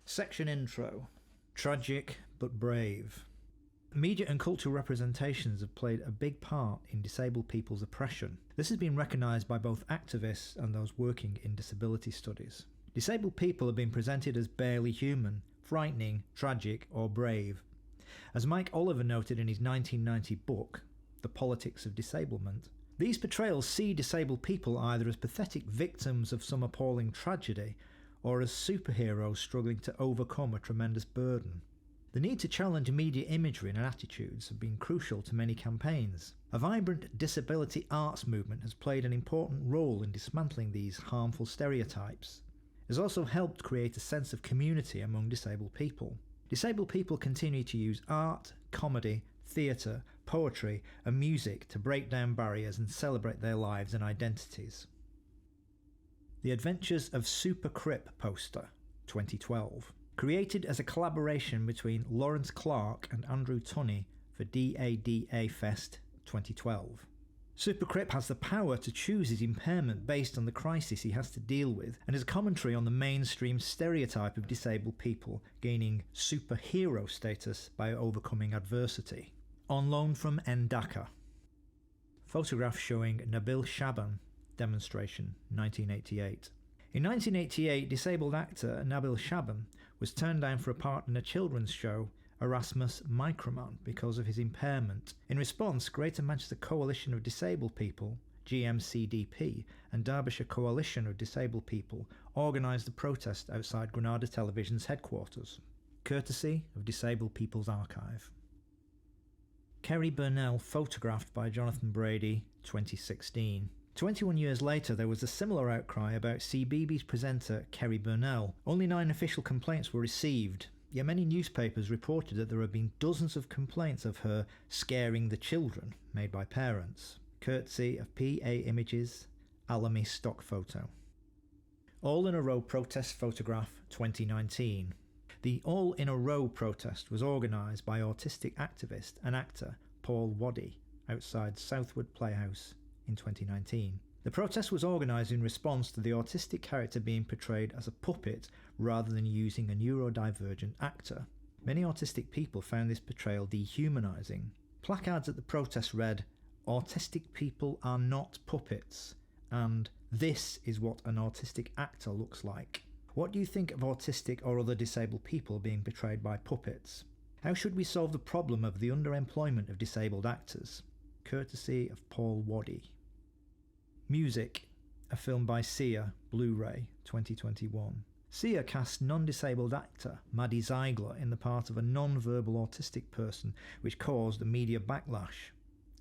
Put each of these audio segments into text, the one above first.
Section intro. Tragic but brave. Media and cultural representations have played a big part in disabled people's oppression. This has been recognised by both activists and those working in disability studies. Disabled people have been presented as barely human, frightening, tragic or brave. As Mike Oliver noted in his 1990 book, The Politics of Disablement, these portrayals see disabled people either as pathetic victims of some appalling tragedy or as superheroes struggling to overcome a tremendous burden. The need to challenge media imagery and attitudes have been crucial to many campaigns. A vibrant disability arts movement has played an important role in dismantling these harmful stereotypes. It has also helped create a sense of community among disabled people. Disabled people continue to use art, comedy, theatre, poetry and music to break down barriers and celebrate their lives and identities. The Adventures of Super Crip poster, 2012. Created as a collaboration between Lawrence Clark and Andrew Tunney for DADA Fest 2012. Super Crip has the power to choose his impairment based on the crisis he has to deal with, and is a commentary on the mainstream stereotype of disabled people gaining superhero status by overcoming adversity. On loan from Ndaka. Photograph showing Nabil Shaban demonstration, 1988. In 1988, disabled actor Nabil Shaban was turned down for a part in a children's show, Erasmus Microman, because of his impairment. In response, Greater Manchester Coalition of Disabled People, GMCDP, and Derbyshire Coalition of Disabled People organised a protest outside Granada Television's headquarters, courtesy of Disabled People's Archive. Kerry Burnell photographed by Jonathan Brady, 2016. 21 years later, there was a similar outcry about CBeebies presenter Kerry Burnell. Only 9 official complaints were received, yet many newspapers reported that there had been dozens of complaints of her scaring the children made by parents, courtesy of PA Images, Alamy stock photo. All in a Row protest photograph 2019. The All in a Row protest was organised by autistic activist and actor Paul Waddy outside Southwood Playhouse in 2019. The protest was organised in response to the autistic character being portrayed as a puppet rather than using a neurodivergent actor. Many autistic people found this portrayal dehumanising. Placards at the protest read, "Autistic people are not puppets," and "This is what an autistic actor looks like." What do you think of autistic or other disabled people being portrayed by puppets? How should we solve the problem of the underemployment of disabled actors? Courtesy of Paul Waddy. Music, a film by Sia, Blu-ray, 2021. Sia cast non-disabled actor Maddie Ziegler in the part of a non-verbal autistic person, which caused a media backlash.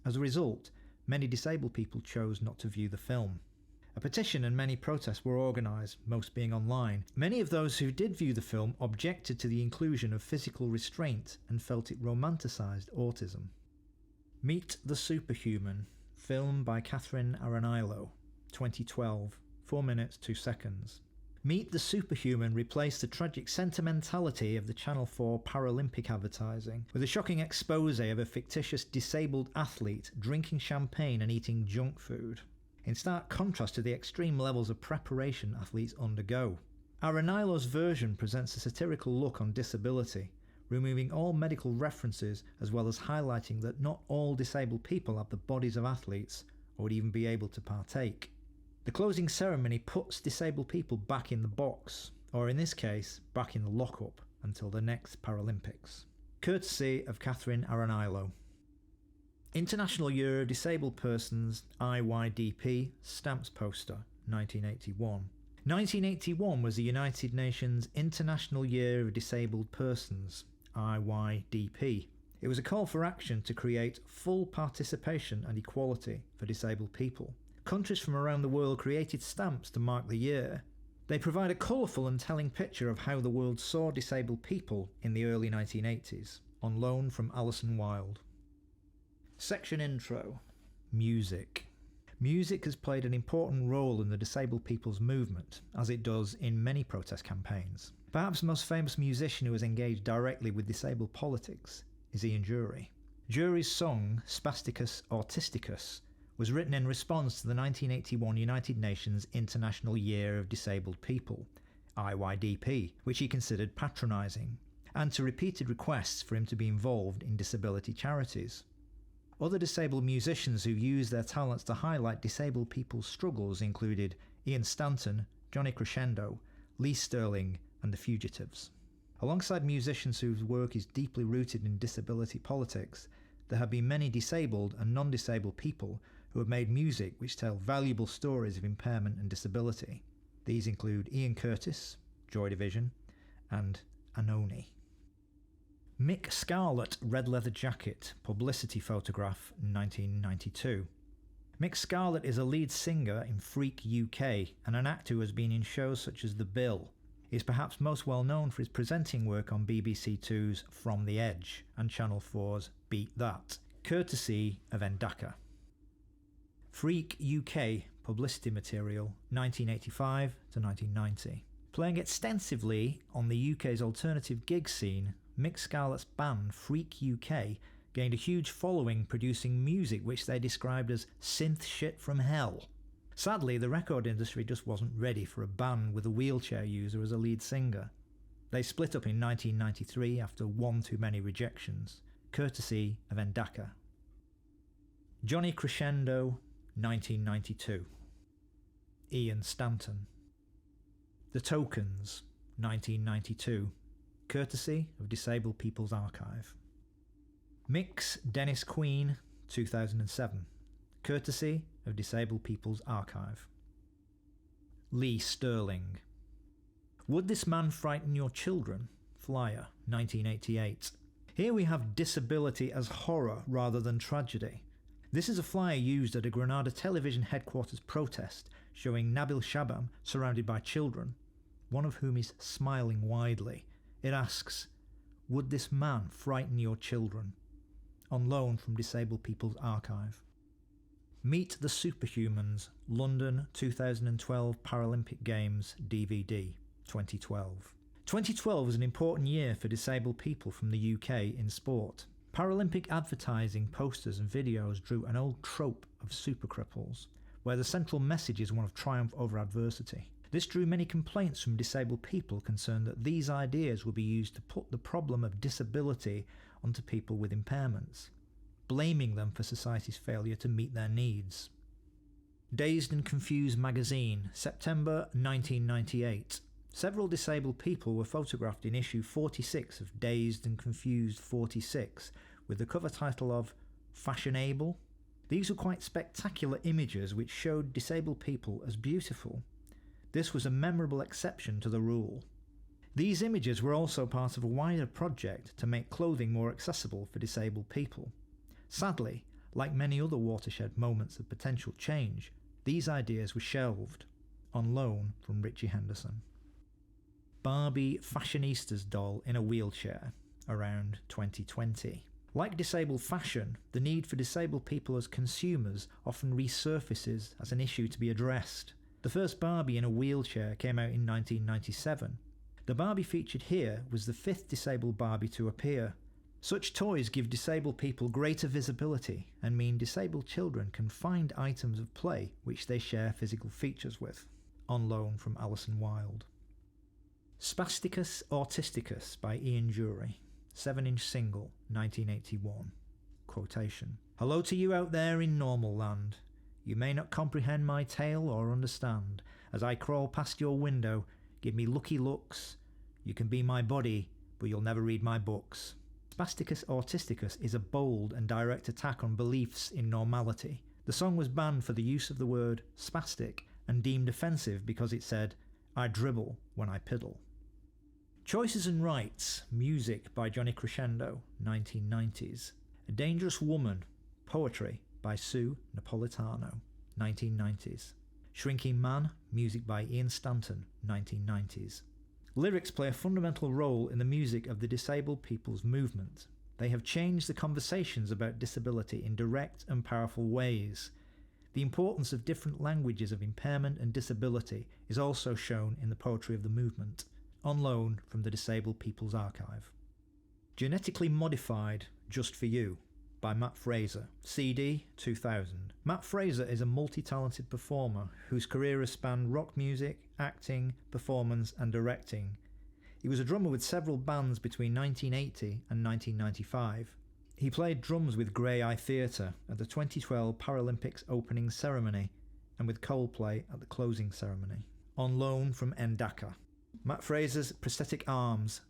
As a result, many disabled people chose not to view the film. A petition and many protests were organised, most being online. Many of those who did view the film objected to the inclusion of physical restraint and felt it romanticised autism. Meet the Superhuman, film by Catherine Aranilo, 2012, 4 minutes 2 seconds. Meet the Superhuman replaced the tragic sentimentality of the Channel 4 Paralympic advertising with a shocking expose of a fictitious disabled athlete drinking champagne and eating junk food, in stark contrast to the extreme levels of preparation athletes undergo. Aranilo's version presents a satirical look on disability, removing all medical references as well as highlighting that not all disabled people have the bodies of athletes or would even be able to partake. The closing ceremony puts disabled people back in the box, or in this case, back in the lockup until the next Paralympics. Courtesy of Catherine Aranilo. International Year of Disabled Persons, IYDP, stamps poster, 1981. 1981 was the United Nations International Year of Disabled Persons, IYDP. It was a call for action to create full participation and equality for disabled people. Countries from around the world created stamps to mark the year. They provide a colourful and telling picture of how the world saw disabled people in the early 1980s, on loan from Alison Wilde. Section intro. Music. Music has played an important role in the disabled people's movement, as it does in many protest campaigns. Perhaps the most famous musician who has engaged directly with disabled politics is Ian Dury. Dury's song, Spasticus Autisticus, was written in response to the 1981 United Nations International Year of Disabled People, IYDP, which he considered patronising, and to repeated requests for him to be involved in disability charities. Other disabled musicians who used their talents to highlight disabled people's struggles included Ian Stanton, Johnny Crescendo, Lee Sterling, and The Fugitives. Alongside musicians whose work is deeply rooted in disability politics, there have been many disabled and non-disabled people who have made music which tell valuable stories of impairment and disability. These include Ian Curtis, Joy Division, and Anoni. Mick Scarlett Red Leather Jacket publicity photograph 1992. Mick Scarlett is a lead singer in Freak UK and an actor who has been in shows such as The Bill. He is perhaps most well known for his presenting work on BBC Two's From the Edge and Channel 4's Beat That, courtesy of Endaka. Freak UK publicity material 1985 to 1990. Playing extensively on the UK's alternative gig scene, Mick Scarlett's band Freak UK gained a huge following producing music which they described as synth shit from hell. Sadly, the record industry just wasn't ready for a band with a wheelchair user as a lead singer. They split up in 1993 after one too many rejections, courtesy of Endaka. Johnny Crescendo, 1992. Ian Stanton. The Tokens, 1992. Courtesy of Disabled People's Archive. Mix Dennis Queen, 2007. Courtesy of Disabled People's Archive. Lee Sterling. Would This Man Frighten Your Children? Flyer, 1988. Here we have disability as horror rather than tragedy. This is a flyer used at a Granada television headquarters protest showing Nabil Shabam surrounded by children, one of whom is smiling widely. It asks, "Would this man frighten your children?" On loan from Disabled People's Archive. Meet the Superhumans, London 2012 Paralympic Games DVD, 2012. 2012 was an important year for disabled people from the UK in sport. Paralympic advertising, posters and videos drew an old trope of super cripples, where the central message is one of triumph over adversity. This drew many complaints from disabled people concerned that these ideas would be used to put the problem of disability onto people with impairments, blaming them for society's failure to meet their needs. Dazed and Confused magazine, September 1998. Several disabled people were photographed in issue 46 of Dazed and Confused 46, with the cover title of Fashionable. These were quite spectacular images which showed disabled people as beautiful. This was a memorable exception to the rule. These images were also part of a wider project to make clothing more accessible for disabled people. Sadly, like many other watershed moments of potential change, these ideas were shelved, on loan from Richie Henderson. Barbie Fashionistas doll in a wheelchair, around 2020. Like disabled fashion, the need for disabled people as consumers often resurfaces as an issue to be addressed. The first Barbie in a wheelchair came out in 1997. The Barbie featured here was the fifth disabled Barbie to appear. Such toys give disabled people greater visibility and mean disabled children can find items of play which they share physical features with. On loan from Alison Wilde. Spasticus Autisticus by Ian Jury, 7-inch single, 1981. Quotation. Hello to you out there in normal land. You may not comprehend my tale or understand. As I crawl past your window, give me lucky looks. You can be my body, but you'll never read my books. Spasticus Autisticus is a bold and direct attack on beliefs in normality. The song was banned for the use of the word spastic and deemed offensive because it said, I dribble when I piddle. Choices and Rights, music by Johnny Crescendo, 1990s. A Dangerous Woman, poetry by Sue Napolitano, 1990s. Shrinking Man, music by Ian Stanton, 1990s. Lyrics play a fundamental role in the music of the disabled people's movement. They have changed the conversations about disability in direct and powerful ways. The importance of different languages of impairment and disability is also shown in the poetry of the movement, on loan from the Disabled People's Archive. Genetically Modified, Just for You, by Matt Fraser, CD 2000. Matt Fraser is a multi-talented performer whose career has spanned rock music, acting, performance and directing. He was a drummer with several bands between 1980 and 1995. He played drums with Grey Eye Theatre at the 2012 Paralympics opening ceremony and with Coldplay at the closing ceremony. On loan from Ndaka. Matt Fraser's prosthetic arms,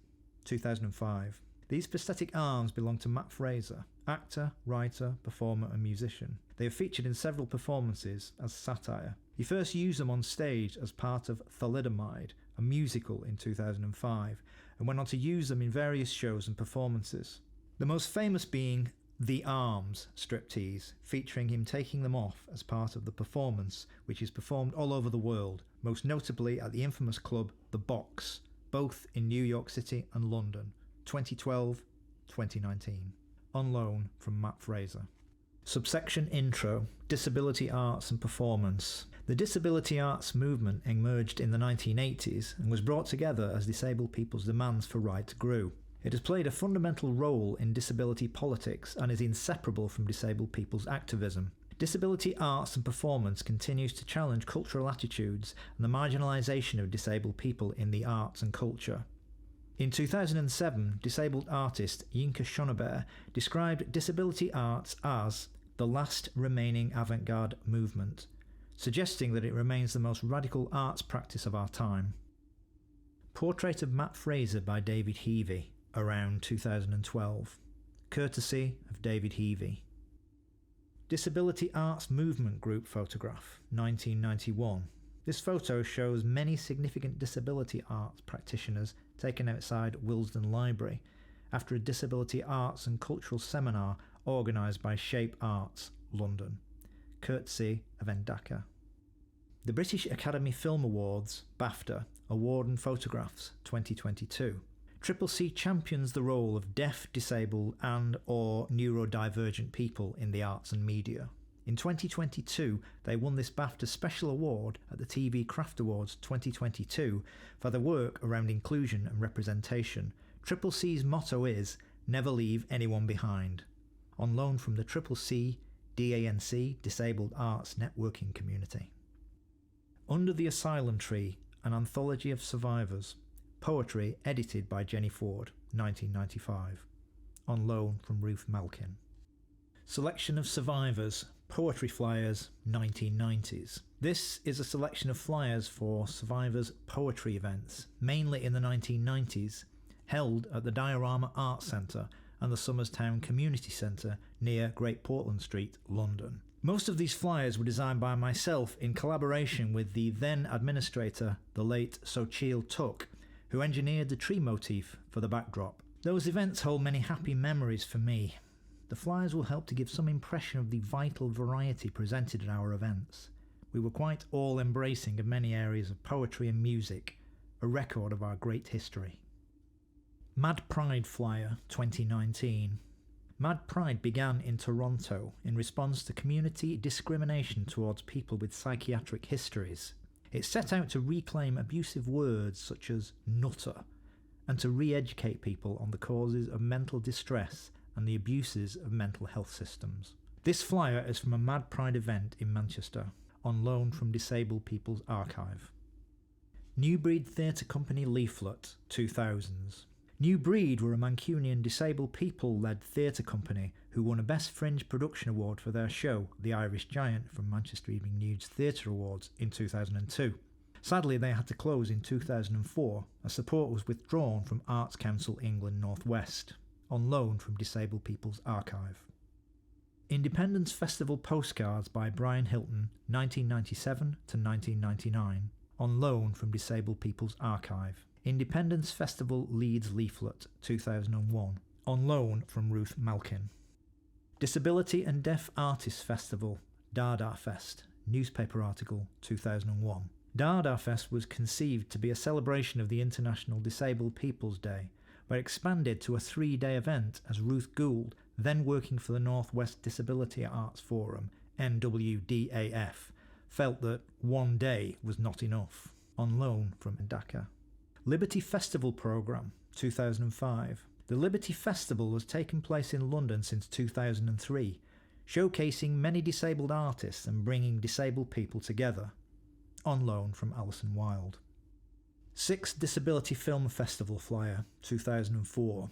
2005. These prosthetic arms belong to Matt Fraser, actor, writer, performer and musician. They have featured in several performances as satire. He first used them on stage as part of Thalidomide, a musical in 2005, and went on to use them in various shows and performances. The most famous being The Arms striptease, featuring him taking them off as part of the performance, which is performed all over the world, most notably at the infamous club The Box, both in New York City and London, 2012-2019. On loan from Matt Fraser. Subsection Intro, Disability Arts and Performance. The disability arts movement emerged in the 1980s and was brought together as disabled people's demands for rights grew. It has played a fundamental role in disability politics and is inseparable from disabled people's activism. Disability arts and performance continues to challenge cultural attitudes and the marginalisation of disabled people in the arts and culture. In 2007, disabled artist Yinka Shonobert described disability arts as the last remaining avant-garde movement, suggesting that it remains the most radical arts practice of our time. Portrait of Matt Fraser by David Heavey, around 2012, courtesy of David Heavey. Disability Arts Movement Group photograph, 1991. This photo shows many significant disability arts practitioners taken outside Willesden Library after a disability arts and cultural seminar organised by Shape Arts, London, courtesy of Ndaka. The British Academy Film Awards, BAFTA, Award and Photographs, 2022. C champions the role of deaf, disabled and or neurodivergent people in the arts and media. In 2022, they won this BAFTA Special Award at the TV Craft Awards 2022 for their work around inclusion and representation. C's motto is, never leave anyone behind. On loan from the CCC DANC Disabled Arts Networking Community. Under the Asylum Tree, an anthology of survivors. Poetry edited by Jenny Ford, 1995. On loan from Ruth Malkin. Selection of survivors. Poetry flyers, 1990s. This is a selection of flyers for survivors' poetry events, mainly in the 1990s, held at the Diorama Arts Centre and the Somerstown Community Centre near Great Portland Street, London. Most of these flyers were designed by myself in collaboration with the then administrator, the late Sochil Tuk, who engineered the tree motif for the backdrop. Those events hold many happy memories for me. The flyers will help to give some impression of the vital variety presented at our events. We were quite all-embracing of many areas of poetry and music, a record of our great history. Mad Pride Flyer 2019. Mad Pride began in Toronto in response to community discrimination towards people with psychiatric histories. It set out to reclaim abusive words such as nutter and to re-educate people on the causes of mental distress and the abuses of mental health systems. This flyer is from a Mad Pride event in Manchester, on loan from Disabled People's Archive. New Breed Theatre Company leaflet, 2000s. New Breed were a Mancunian disabled people-led theatre company who won a Best Fringe Production Award for their show, The Irish Giant, from Manchester Evening News Theatre Awards in 2002. Sadly, they had to close in 2004 as support was withdrawn from Arts Council England North West. On loan from Disabled People's Archive. Independence Festival postcards by Brian Hilton, 1997 to 1999. On loan from Disabled People's Archive. Independence Festival Leeds leaflet, 2001. On loan from Ruth Malkin. Disability and Deaf Artists Festival, Dada Fest, newspaper article, 2001. Dada Fest was conceived to be a celebration of the International Disabled People's Day, but expanded to a 3-day event as Ruth Gould, then working for the Northwest Disability Arts Forum, NWDAF, felt that one day was not enough. On loan from Ndaka. Liberty Festival Programme, 2005. The Liberty Festival has taken place in London since 2003, showcasing many disabled artists and bringing disabled people together. On loan from Alison Wilde. 6th Disability Film Festival flyer, 2004.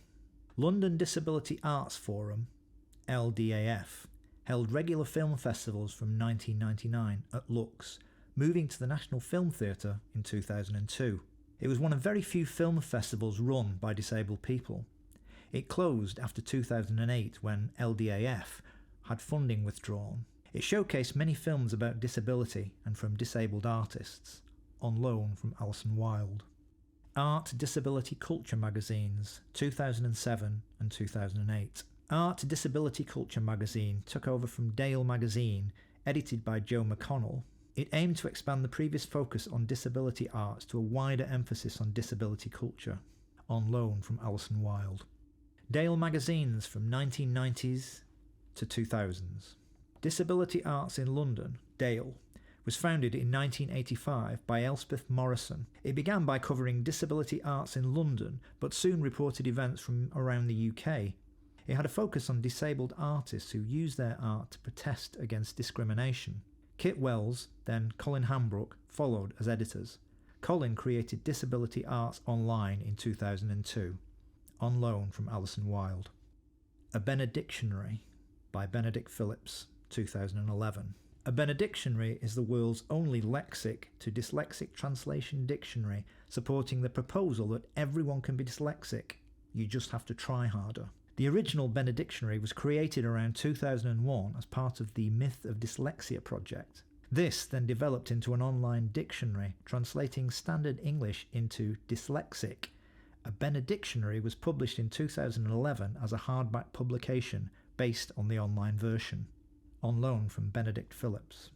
London Disability Arts Forum, LDAF, held regular film festivals from 1999 at Lux, moving to the National Film Theatre in 2002. It was one of very few film festivals run by disabled people. It closed after 2008 when LDAF had funding withdrawn. It showcased many films about disability and from disabled artists. On loan from Alison Wilde. Art Disability Culture magazines, 2007 and 2008. Art Disability Culture magazine took over from Dale magazine, edited by Joe McConnell. It aimed to expand the previous focus on disability arts to a wider emphasis on disability culture. On loan from Alison Wilde. Dale magazines from 1990s to 2000s. Disability Arts in London, Dale, was founded in 1985 by Elspeth Morrison. It began by covering disability arts in London, but soon reported events from around the UK. It had a focus on disabled artists who used their art to protest against discrimination. Kit Wells, then Colin Hambrook, followed as editors. Colin created Disability Arts Online in 2002. On loan from Alison Wilde. A Benedictionary by Benedict Phillips, 2011. A Benedictionary is the world's only lexic to dyslexic translation dictionary supporting the proposal that everyone can be dyslexic, you just have to try harder. The original Benedictionary was created around 2001 as part of the Myth of Dyslexia project. This then developed into an online dictionary translating standard English into dyslexic. A Benedictionary was published in 2011 as a hardback publication based on the online version. On loan from Benedict Phillips.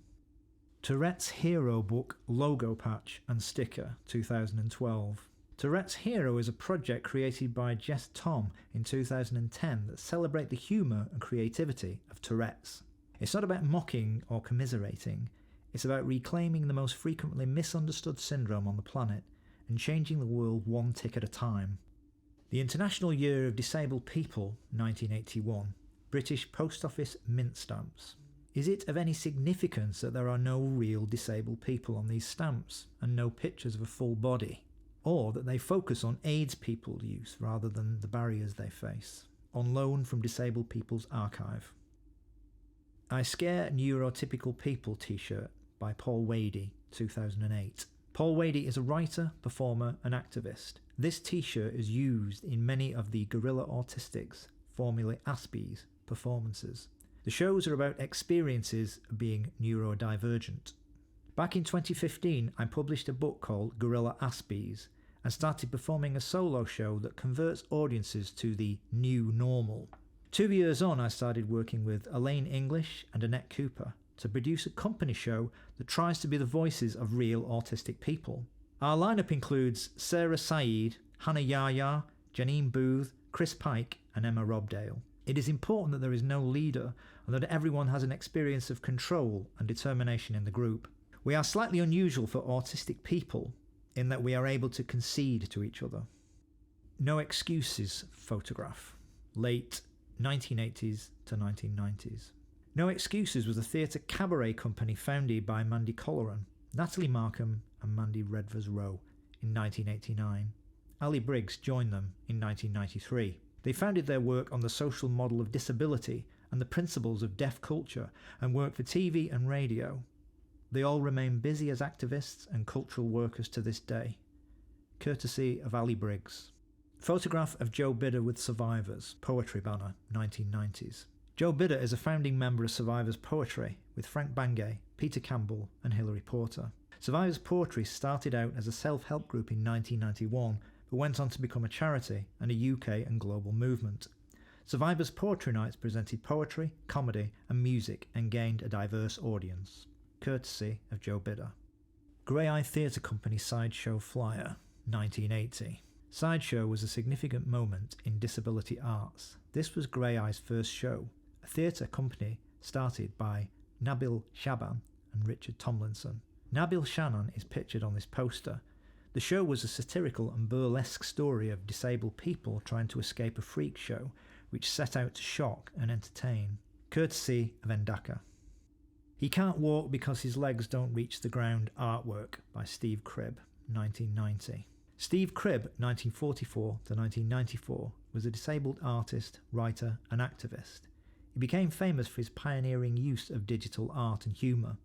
Tourette's Hero book logo patch and sticker, 2012. Tourette's Hero is a project created by Jess Tom in 2010 that celebrates the humour and creativity of Tourette's. It's not about mocking or commiserating, it's about reclaiming the most frequently misunderstood syndrome on the planet and changing the world one tick at a time. The International Year of Disabled People, 1981. British Post Office mint stamps. Is it of any significance that there are no real disabled people on these stamps and no pictures of a full body? Or that they focus on AIDS people use rather than the barriers they face? On loan from Disabled People's Archive. I Scare Neurotypical People t-shirt by Paul Wadey, 2008. Paul Wadey is a writer, performer and activist. This t-shirt is used in many of the Gorilla Autistics, formerly Aspies, performances. The shows are about experiences of being neurodivergent. Back in 2015, I published a book called Gorilla Aspies and started performing a solo show that converts audiences to the new normal. 2 years on, I started working with Elaine English and Annette Cooper to produce a company show that tries to be the voices of real autistic people. Our lineup includes Sarah Saeed, Hannah Yahya, Janine Booth, Chris Pike and Emma Robdale. It is important that there is no leader and that everyone has an experience of control and determination in the group. We are slightly unusual for autistic people in that we are able to concede to each other. No Excuses photograph, late 1980s to 1990s. No Excuses was a theatre cabaret company founded by Mandy Colleran, Natalie Markham and Mandy Redvers Rowe in 1989. Ali Briggs joined them in 1993. They founded their work on the social model of disability and the principles of deaf culture and worked for TV and radio. They all remain busy as activists and cultural workers to this day. Courtesy of Ali Briggs. Photograph of Joe Bidder with Survivors, Poetry Banner, 1990s. Joe Bidder is a founding member of Survivors Poetry with Frank Bangay, Peter Campbell and Hilary Porter. Survivors Poetry started out as a self-help group in 1991 but went on to become a charity and a UK and global movement. Survivors Poetry Nights presented poetry, comedy and music and gained a diverse audience. Courtesy of Joe Bidder. Grey Eye Theatre Company Sideshow Flyer, 1980. Sideshow was a significant moment in disability arts. This was Grey Eye's first show, a theatre company started by Nabil Shaban and Richard Tomlinson. Nabil Shannon is pictured on this poster. The show was a satirical and burlesque story of disabled people trying to escape a freak show which set out to shock and entertain, courtesy of Endaka. He Can't Walk Because His Legs Don't Reach the Ground artwork by Steve Cribb, 1990. Steve Cribb, 1944 to 1994, was a disabled artist, writer and activist. He became famous for his pioneering use of digital art and humour.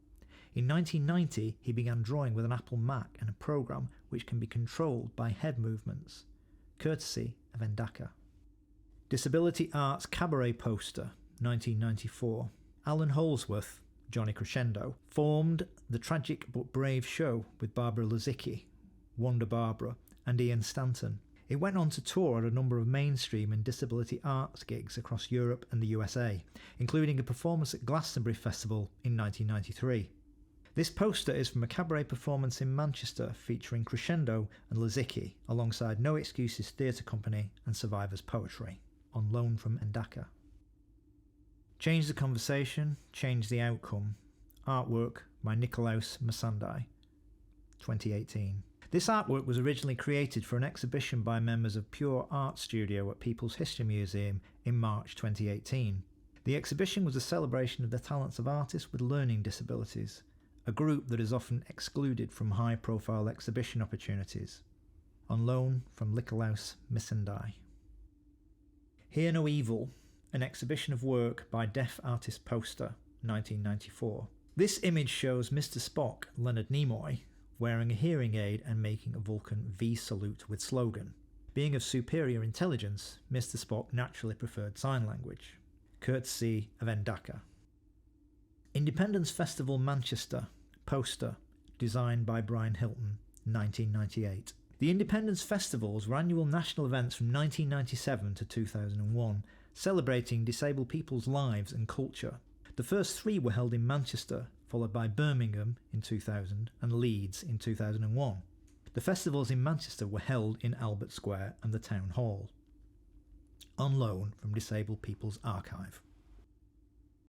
In 1990, he began drawing with an Apple Mac and a program which can be controlled by head movements, courtesy of Endaka. Disability Arts Cabaret Poster, 1994. Alan Holsworth, Johnny Crescendo, formed the Tragic but Brave show with Barbara Lizicki, Wanda Barbara, and Ian Stanton. It went on to tour at a number of mainstream and disability arts gigs across Europe and the USA, including a performance at Glastonbury Festival in 1993. This poster is from a cabaret performance in Manchester featuring Crescendo and Lizicki, alongside No Excuses Theatre Company and Survivors Poetry, on loan from Endaka. Change the Conversation, Change the Outcome. Artwork by Nikolaus Masandai, 2018. This artwork was originally created for an exhibition by members of Pure Art Studio at People's History Museum in March 2018. The exhibition was a celebration of the talents of artists with learning disabilities, a group that is often excluded from high-profile exhibition opportunities. On loan from Nikolaus Masandai. Hear No Evil, an exhibition of work by Deaf Artist Poster, 1994. This image shows Mr. Spock, Leonard Nimoy, wearing a hearing aid and making a Vulcan V salute with slogan. Being of superior intelligence, Mr. Spock naturally preferred sign language, courtesy of Endaka. Independence Festival Manchester, poster, designed by Brian Hilton, 1998. The Independence Festivals were annual national events from 1997 to 2001, celebrating disabled people's lives and culture. The first three were held in Manchester, followed by Birmingham in 2000 and Leeds in 2001. The festivals in Manchester were held in Albert Square and the Town Hall. On loan from Disabled People's Archive.